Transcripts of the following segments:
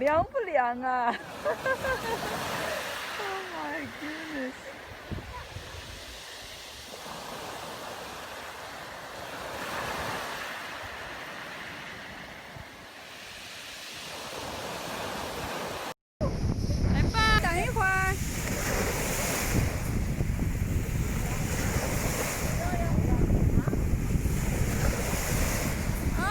凉不凉啊？Oh my goodness！ 来吧，等一会儿。啊！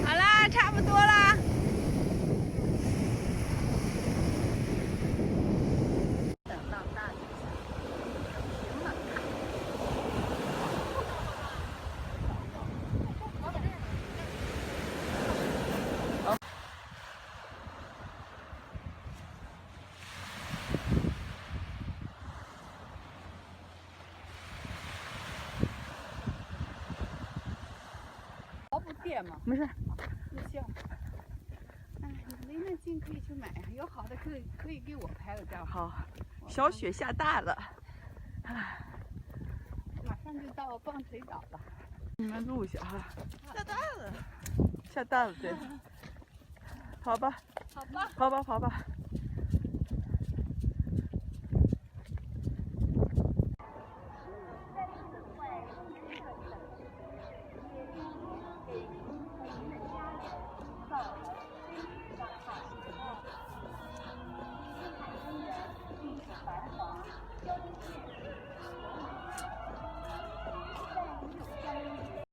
好啦，差不多啦。等到大雨停了。熬不电吗？没事。不行。哎，你离那近可以去买，有好的可以给我拍个照。好，小雪下大了，马上就到棒槌岛了。你们录一下哈。下大了。下大了，对。跑吧。好吧。跑吧，跑吧。